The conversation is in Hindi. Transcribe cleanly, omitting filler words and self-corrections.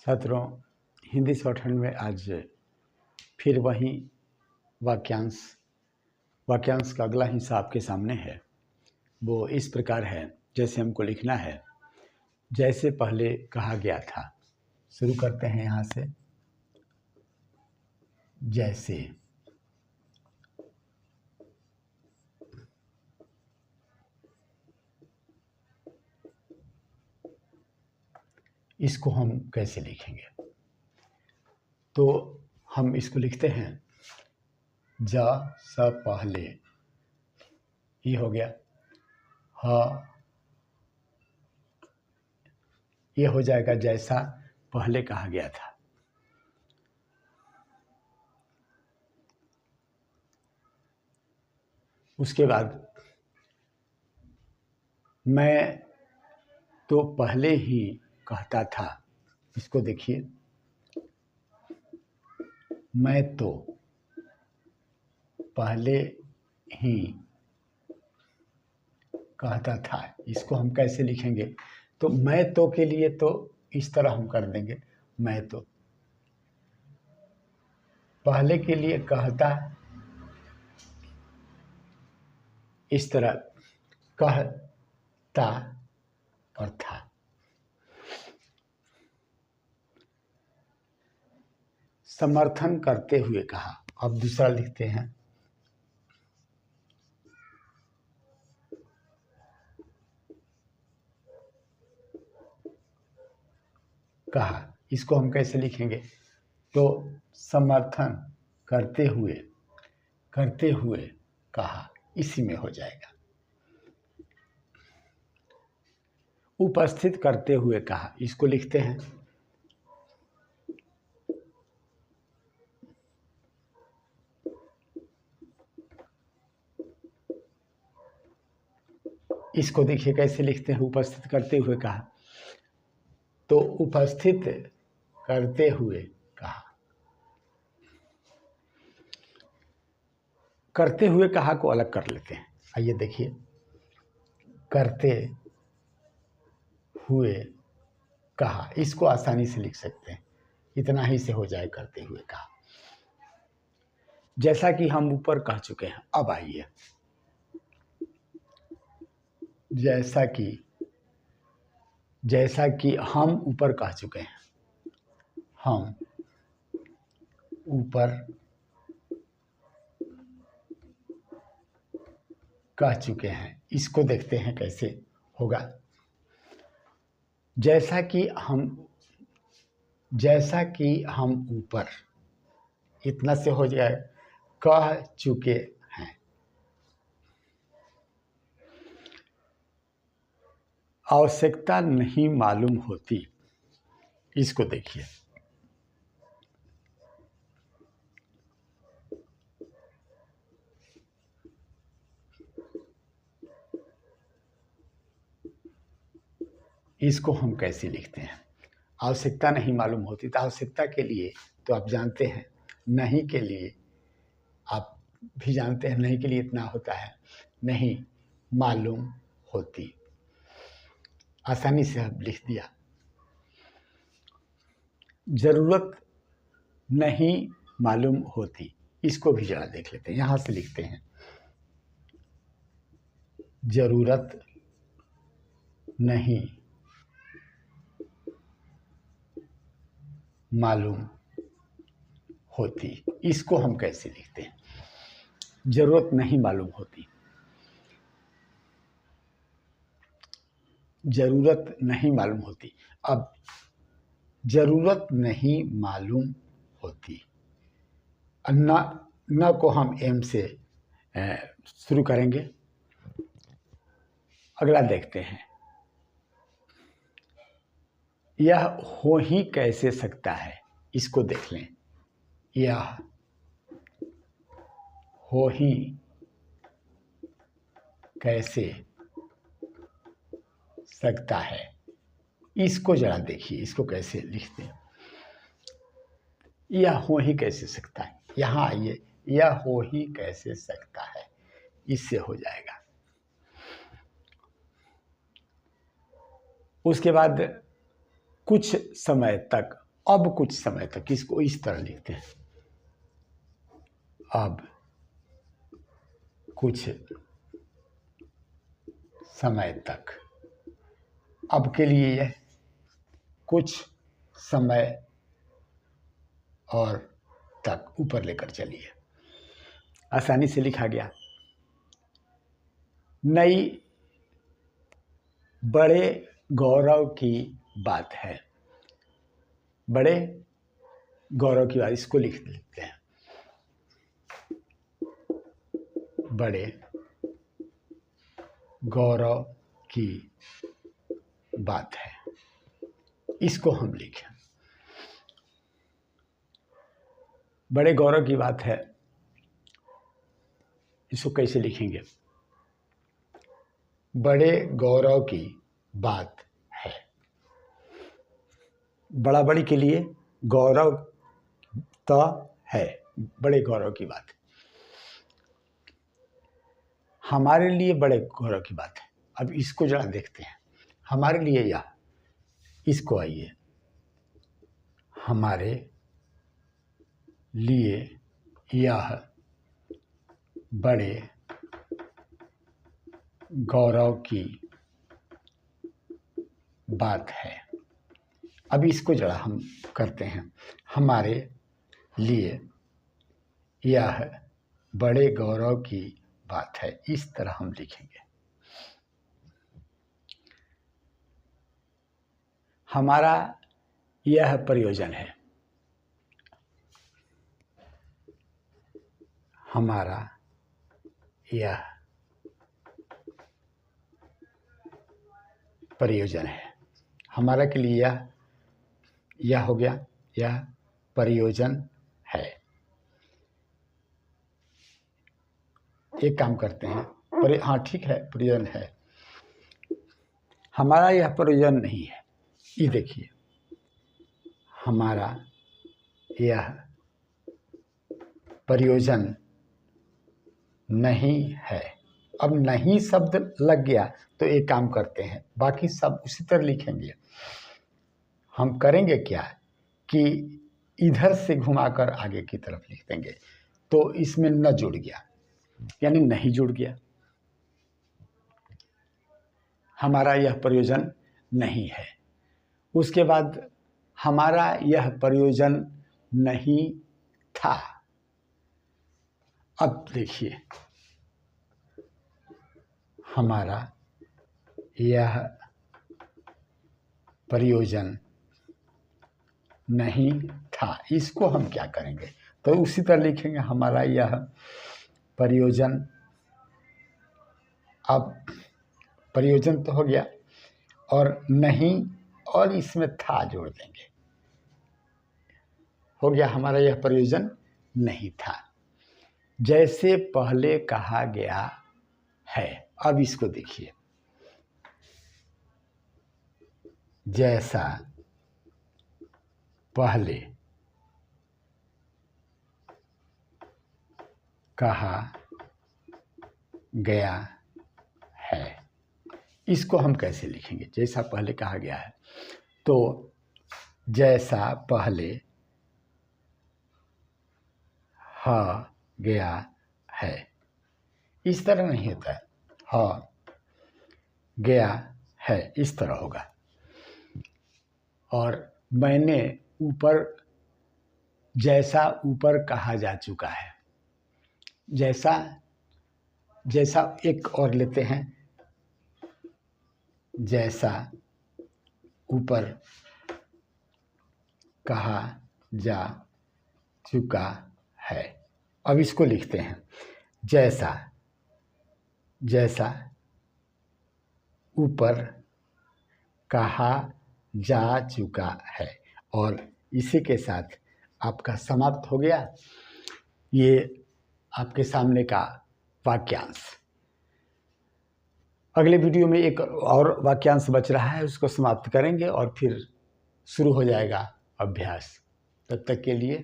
छात्रों, हिंदी शॉर्टहैंड में आज फिर वही वाक्यांश का अगला हिस्सा आपके सामने है। वो इस प्रकार है, जैसे हमको लिखना है, जैसे पहले कहा गया था। शुरू करते हैं यहाँ से। जैसे, इसको हम कैसे लिखेंगे? तो हम इसको लिखते हैं जा सा पहले, ये हो गया। हा, ये हो जाएगा जैसा पहले कहा गया था। उसके बाद मैं तो पहले ही कहता था। इसको देखिए, मैं तो पहले ही कहता था। इसको हम कैसे लिखेंगे? तो मैं तो के लिए तो इस तरह हम कर देंगे, मैं तो। पहले के लिए कहता, इस तरह कहता और था। समर्थन करते हुए कहा। अब दूसरा लिखते हैं, कहा। इसको हम कैसे लिखेंगे? तो समर्थन करते हुए कहा, इसी में हो जाएगा। उपस्थित करते हुए कहा, इसको लिखते हैं इसको देखिए कैसे लिखते हैं। उपस्थित करते हुए कहा, तो उपस्थित करते हुए कहा। करते हुए कहा को अलग कर लेते हैं। आइए देखिए, करते हुए कहा, इसको आसानी से लिख सकते हैं। इतना ही से हो जाए, करते हुए कहा। जैसा कि हम ऊपर कह चुके हैं। अब आइए, जैसा कि हम ऊपर कह चुके हैं। हम ऊपर कह चुके हैं। इसको देखते हैं कैसे होगा। जैसा कि हम ऊपर, इतना से हो जाए, कह चुके हैं। आवश्यकता नहीं मालूम होती। इसको देखिए, इसको हम कैसे लिखते हैं? आवश्यकता नहीं मालूम होती। तो आवश्यकता के लिए तो आप जानते हैं, नहीं के लिए आप भी जानते हैं, नहीं के लिए इतना होता है, नहीं मालूम होती। आसानी से अब लिख दिया। जरूरत नहीं मालूम होती, इसको भी जरा देख लेते हैं। यहां से लिखते हैं, जरूरत नहीं मालूम होती। इसको हम कैसे लिखते हैं? जरूरत नहीं मालूम होती। जरूरत नहीं मालूम होती। अब जरूरत नहीं मालूम होती, न को हम एम से शुरू करेंगे। अगला देखते हैं, यह हो ही कैसे सकता है। इसको देख लें, यह हो ही कैसे सकता है। इसको जरा देखिए, इसको कैसे लिखते हैं। यह हो ही कैसे सकता है। यहां आइए, यह हो ही कैसे सकता है, इससे हो जाएगा। उसके बाद कुछ समय तक अब कुछ समय तक, इसको इस तरह लिखते हैं, अब कुछ समय तक। अब के लिए यह कुछ समय और तक ऊपर लेकर चलिए, आसानी से लिखा गया। नई बड़े गौरव की बात है, बड़े गौरव की बात, इसको लिख लेते हैं, बड़े गौरव की बात है, इसको हम लिखें। बड़े गौरव की बात है, इसको कैसे लिखेंगे? बड़े गौरव की बात है, बड़ा बड़ी के लिए गौरव तो है, बड़े गौरव की बात है, हमारे लिए बड़े गौरव की बात है। अब इसको जरा देखते हैं, हमारे लिए या, इसको आइए, हमारे लिए यह बड़े गौरव की बात है। अब इसको जरा हम करते हैं, हमारे लिए यह बड़े गौरव की बात है, इस तरह हम लिखेंगे। हमारा यह प्रयोजन है, हमारा यह प्रयोजन है, हमारा के लिए यह हो गया, यह प्रयोजन है। एक काम करते हैं, हाँ ठीक है, प्रयोजन है, हमारा यह प्रयोजन नहीं है, ये देखिए, हमारा यह प्रयोजन नहीं है। अब नहीं शब्द लग गया तो एक काम करते हैं, बाकी सब उसी तरह लिखेंगे। हम करेंगे क्या कि इधर से घुमाकर आगे की तरफ लिख देंगे, तो इसमें न जुड़ गया, यानी नहीं जुड़ गया, हमारा यह प्रयोजन नहीं है। उसके बाद हमारा यह प्रयोजन नहीं था। अब देखिए, हमारा यह प्रयोजन नहीं था, इसको हम क्या करेंगे, तो उसी तरह लिखेंगे, हमारा यह प्रयोजन। अब प्रयोजन तो हो गया, और नहीं, और इसमें था जोड़ देंगे, हो गया, हमारा यह प्रयोजन नहीं था, जैसे पहले कहा गया है। अब इसको देखिए, जैसा पहले कहा गया है, इसको हम कैसे लिखेंगे? जैसा पहले कहा गया है, तो जैसा पहले गया है, इस तरह नहीं होता है, गया है, इस तरह होगा। और मैंने ऊपर, जैसा ऊपर कहा जा चुका है, जैसा, जैसा एक और लेते हैं, जैसा ऊपर कहा जा चुका है। अब इसको लिखते हैं, जैसा, जैसा ऊपर कहा जा चुका है, और इसी के साथ आपका समाप्त हो गया ये आपके सामने का वाक्यांश। अगले वीडियो में एक और वाक्यांश बच रहा है, उसको समाप्त करेंगे और फिर शुरू हो जाएगा अभ्यास। तब तक के लिए